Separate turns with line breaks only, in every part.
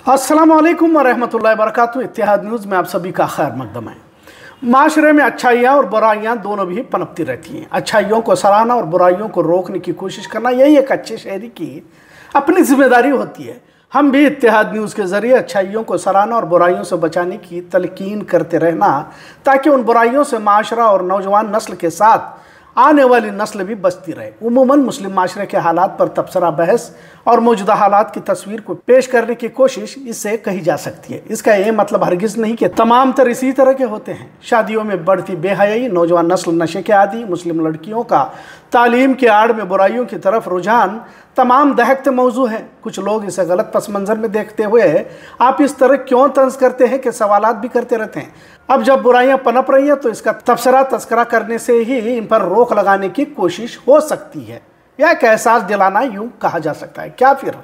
अस्सलाम वालेकुम वरहमतुल्लाहि वबरकातुहू। इत्तेहाद न्यूज़ में आप सभी का खैर मकदम है। माशरे में अच्छाइयाँ और बुराइयाँ दोनों भी पनपती रहती हैं। अच्छाइयों को सराहना और बुराइयों को रोकने की कोशिश करना, यही एक अच्छे शहरी की अपनी जिम्मेदारी होती है। हम भी इत्तेहाद न्यूज़ के ज़रिए अच्छाइयों को सराहना और बुराइयों से बचाने की तलकीन करते रहना, ताकि उन बुराइयों से माशरा और नौजवान नस्ल के साथ आने वाली नस्ल भी बचती रहे। उमूमन मुस्लिम माशरे के हालात पर तबसरा बहस और मौजूदा हालात की तस्वीर को पेश करने की कोशिश इससे कही जा सकती है। इसका ये मतलब हरगिज़ नहीं कि तमाम तर इसी तरह के होते हैं। शादियों में बढ़ती बेहयाई, नौजवान नस्ल नशे के आदी, मुस्लिम लड़कियों का तालीम के आड़ में बुराइयों की तरफ रुझान तमाम दहकते मौजू हैं। कुछ लोग इसे गलत पस मंज़र में देखते हुए आप इस तरह क्यों तंज करते हैं कि सवालात भी करते रहते हैं। अब जब बुराइयां पनप रही हैं तो इसका तस्करा करने से ही इन पर रोक लगाने की कोशिश हो सकती है, या एक एहसास दिलाना यूं कहा जा सकता है। क्या फिर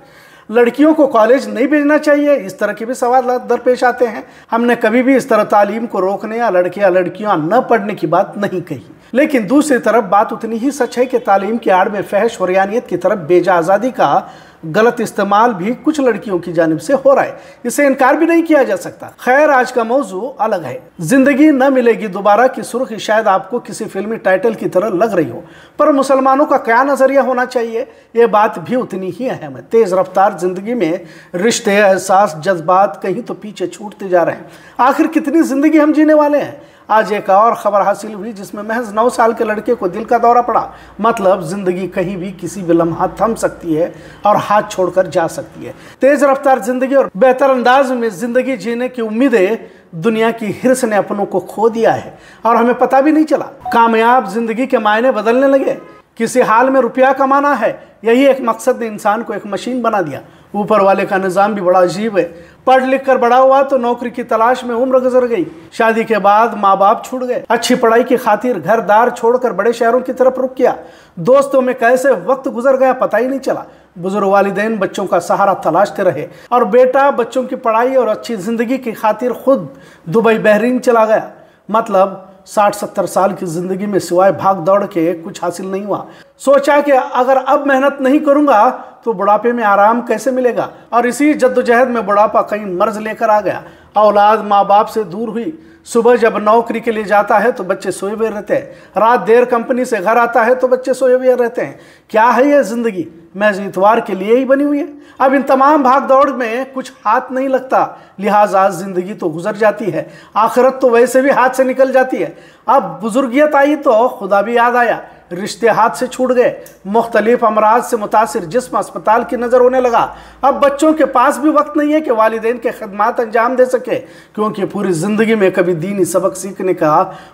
लड़कियों को कॉलेज नहीं भेजना चाहिए? इस तरह के भी सवाल दरपेश आते हैं। हमने कभी भी इस तरह तालीम को रोकने या लड़कियां न पढ़ने की बात नहीं कही, लेकिन दूसरी तरफ बात उतनी ही सच है कि तालीम की आड़ में फहश हुर्रियानियत की तरफ बेजा आज़ादी का गलत इस्तेमाल भी कुछ लड़कियों की जानिब से हो रहा है। इसे इनकार भी नहीं किया जा सकता। खैर, आज का मौजू अलग है। जिंदगी न मिलेगी दोबारा की सुर्खी शायद आपको किसी फिल्मी टाइटल की तरह लग रही हो, पर मुसलमानों का क्या नजरिया होना चाहिए, ये बात भी उतनी ही अहम है। तेज रफ्तार जिंदगी में रिश्ते, एहसास, जज्बात कहीं तो पीछे छूटते जा रहे हैं। आखिर कितनी जिंदगी हम जीने वाले हैं? आज एक और खबर हासिल हुई जिसमें महज 9 साल के लड़के को दिल का दौरा पड़ा। मतलब जिंदगी कहीं भी किसी भी लम्हा थम सकती है और हाथ छोड़कर जा सकती है। तेज रफ्तार जिंदगी और बेहतर अंदाज में जिंदगी जीने की उम्मीदें दुनिया की हिर्स ने अपनों को खो दिया है और हमें पता भी नहीं चला। कामयाब जिंदगी के मायने बदलने लगे। किसी हाल में रुपया कमाना है, यही एक मकसद ने इंसान को एक मशीन बना दिया। ऊपर वाले का निज़ाम भी बड़ा अजीब है। पढ़ लिख कर बड़ा हुआ तो नौकरी की तलाश में उम्र गुजर गई। शादी के बाद माँ बाप छूट गए। अच्छी पढ़ाई की खातिर घर दार छोड़कर बड़े शहरों की तरफ रुक किया। दोस्तों में कैसे वक्त गुजर गया पता ही नहीं चला। बुजुर्ग वालिदैन बच्चों का सहारा तलाशते रहे और बेटा बच्चों की पढ़ाई और अच्छी जिंदगी की खातिर खुद दुबई बहरीन चला गया। मतलब 60-70 साल की जिंदगी में सिवाय भाग दौड़ के कुछ हासिल नहीं हुआ। सोचा कि अगर अब मेहनत नहीं करूंगा तो बुढ़ापे में आराम कैसे मिलेगा, और इसी जद्दोजहद में बुढ़ापा कहीं मर्ज लेकर आ गया। औलाद माँ बाप से दूर हुई। सुबह जब नौकरी के लिए जाता है तो बच्चे सोए हुए रहते हैं। रात देर कंपनी से घर आता है तो बच्चे सोए हुए रहते हैं। क्या है ये जिंदगी? महज इतवार के लिए ही बनी हुई है। अब इन तमाम भाग दौड़ में कुछ हाथ नहीं लगता, लिहाजा जिंदगी तो गुजर जाती है। आखिरत तो वैसे भी हाथ से निकल जाती है। अब बुजुर्गियत आई तो खुदा भी याद आया। रिश्ते हाथ से छूट गए। मुख्तलिफ अमराज से मुतासिर जिस्म अस्पताल की नज़र होने लगा। अब बच्चों के पास भी वक्त नहीं है कि वालिदैन के खदमात अंजाम दे सके, क्योंकि पूरी ज़िंदगी में कभी दीनी सबक सीखने का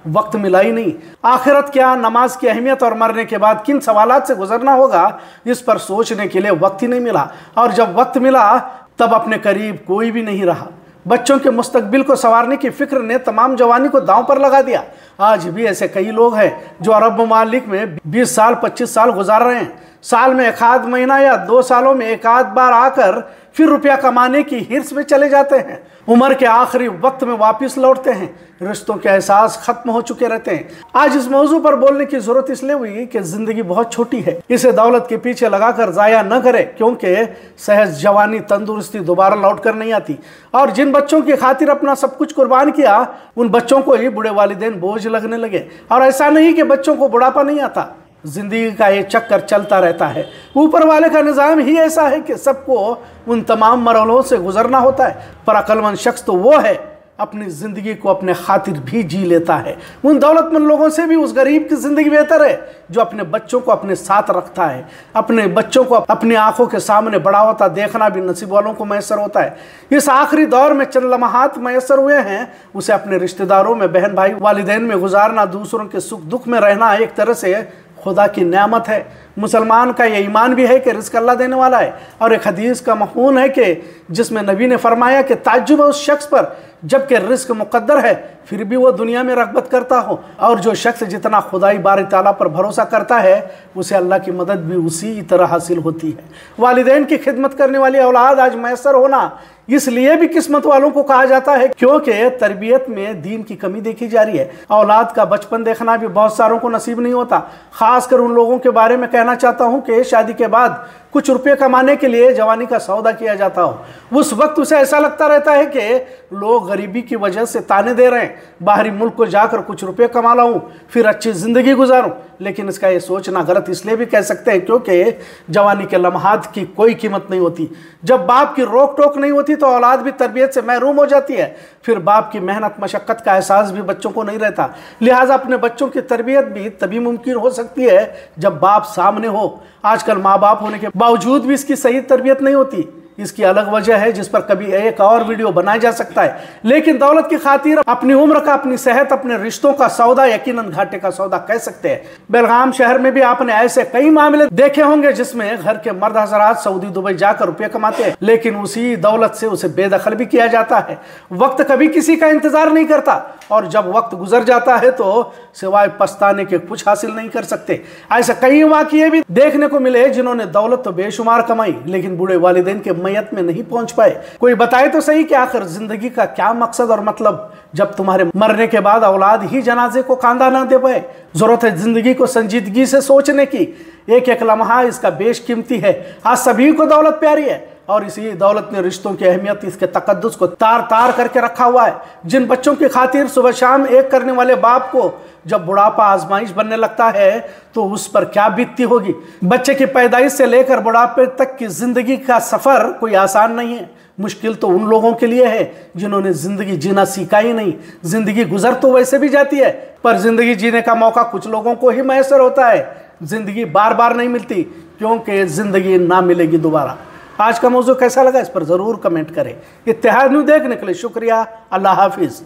वक्त मिला ही नहीं। आखिरत क्या, नमाज की अहमियत और मरने के बाद किन सवालात से गुजरना होगा, इस पर सोचने के लिए वक्त ही नहीं मिला। और जब वक्त मिला तब अपने करीब कोई भी नहीं रहा। बच्चों के मुस्तकबिल को संवारने की फिक्र ने तमाम जवानी को दांव पर लगा दिया। आज भी ऐसे कई लोग हैं जो अरब ममालिक में 20 साल 25 साल गुजार रहे हैं। साल में एक आध महीना या 2 सालों में एक आध बार आकर फिर रुपया कमाने की हिर्स में चले जाते हैं। उम्र के आखिरी वक्त में वापस लौटते हैं। रिश्तों के एहसास खत्म हो चुके रहते हैं। आज इस मौजू पर बोलने की जरूरत इसलिए हुई कि जिंदगी बहुत छोटी है। इसे दौलत के पीछे लगाकर जाया न करे, क्योंकि सहज जवानी तंदुरुस्ती दोबारा लौट कर नहीं आती। और जिन बच्चों की खातिर अपना सब कुछ कुर्बान किया, उन बच्चों को ही बुढ़े वालिदैन बोझ लगने लगे। और ऐसा नहीं कि बच्चों को बुढ़ापा नहीं आता, जिंदगी का ये चक्कर चलता रहता है। ऊपर वाले का निज़ाम ही ऐसा है कि सबको उन तमाम मरहलों से गुजरना होता है। पर अक्लमंद शख्स तो वो है अपनी ज़िंदगी को अपने खातिर भी जी लेता है। उन दौलतमंद लोगों से भी उस गरीब की ज़िंदगी बेहतर है जो अपने बच्चों को अपने साथ रखता है। अपने बच्चों को अपनी आंखों के सामने बड़ा होता देखना भी नसीब वालों को मैसर होता है। इस आखिरी दौर में चंद लम्हात मैसर हुए हैं, उसे अपने रिश्तेदारों में, बहन भाई वालिदैन में गुजारना, दूसरों के सुख दुख में रहना एक तरह से खुदा की नेमत है। मुसलमान का ये ईमान भी है कि रिज़्क़ अल्लाह देने वाला है। और एक हदीस का मफ़हूम है कि जिसमें नबी ने फरमाया कि ताज्जुब है उस शख्स पर जबकि रिज़्क़ मुक़द्दर है फिर भी वो दुनिया में रग़बत करता हो। और जो शख्स जितना खुदाई बारी ताला पर भरोसा करता है उसे अल्लाह की मदद भी उसी तरह हासिल होती है। वालिदैन की खिदमत करने वाली औलाद आज मैसर होना इसलिए भी किस्मत वालों को कहा जाता है क्योंकि तरबियत में दीन की कमी देखी जा रही है। औलाद का बचपन देखना भी बहुत सारों को नसीब नहीं होता। खासकर उन लोगों के बारे में कहना चाहता हूँ कि शादी के बाद कुछ रुपये कमाने के लिए जवानी का सौदा किया जाता हो, उस वक्त उसे ऐसा लगता रहता है कि लोग गरीबी की वजह से ताने दे रहे हैं, बाहरी मुल्क को जाकर कुछ रुपये कमा लाऊं, फिर अच्छी ज़िंदगी गुजारूं। लेकिन इसका ये सोचना गलत इसलिए भी कह सकते हैं क्योंकि जवानी के लम्हात की कोई कीमत नहीं होती। जब बाप की रोक टोक नहीं होती तो औलाद भी तरबियत से महरूम हो जाती है, फिर बाप की मेहनत मशक्क़त का एहसास भी बच्चों को नहीं रहता। लिहाजा अपने बच्चों की तरबियत भी तभी मुमकिन हो सकती है जब बाप सामने हो। आजकल माँ बाप होने के बावजूद भी इसकी सही तरबियत नहीं होती। इसकी अलग वजह है जिस पर कभी एक और वीडियो बनाया जा सकता है। लेकिन दौलत की खातिर अपनी उम्र का, अपनी सेहत, अपने रिश्तों का सौदा यकीनन घाटे का सौदा कह सकते हैं। बेलगाम शहर में भी आपने ऐसे कई मामले देखे होंगे जिसमें घर के मर्द हजरात सऊदी दुबई जाकर रुपये कमाते हैं, लेकिन उसी दौलत से उसे बेदखल भी किया जाता है। वक्त कभी किसी का इंतजार नहीं करता और जब वक्त गुजर जाता है तो सिवाय पछताने के कुछ हासिल नहीं कर सकते। ऐसे कई वाक़ये भी देखने को मिले जिन्होंने दौलत तो बेशुमार कमाई लेकिन बूढ़े वालिदैन के मैयत में नहीं पहुंच पाए। कोई बताए तो सही कि आखिर जिंदगी का क्या मकसद और मतलब, जब तुम्हारे मरने के बाद औलाद ही जनाजे को कांधा ना दे पाए। जरूरत है जिंदगी को संजीदगी से सोचने की। एक एक लम्हा इसका बेशकीमती है। आज सभी को दौलत प्यारी है और इसी दौलत ने रिश्तों की अहमियत, इसके तकद्दुस को तार तार करके रखा हुआ है। जिन बच्चों की खातिर सुबह शाम एक करने वाले बाप को जब बुढ़ापा आजमाइश बनने लगता है तो उस पर क्या बीतती होगी। बच्चे की पैदाइश से लेकर बुढ़ापे तक की जिंदगी का सफर कोई आसान नहीं है। मुश्किल तो उन लोगों के लिए है जिन्होंने जिंदगी जीना सीखा ही नहीं। जिंदगी गुजर तो वैसे भी जाती है, पर जिंदगी जीने का मौका कुछ लोगों को ही मैसर होता है। जिंदगी बार बार नहीं मिलती क्योंकि जिंदगी ना मिलेगी दोबारा। आज का मौजू कैसा लगा इस पर ज़रूर कमेंट करें। इत्तेहाद न्यूज़ देखने के लिए शुक्रिया। अल्लाह हाफिज़।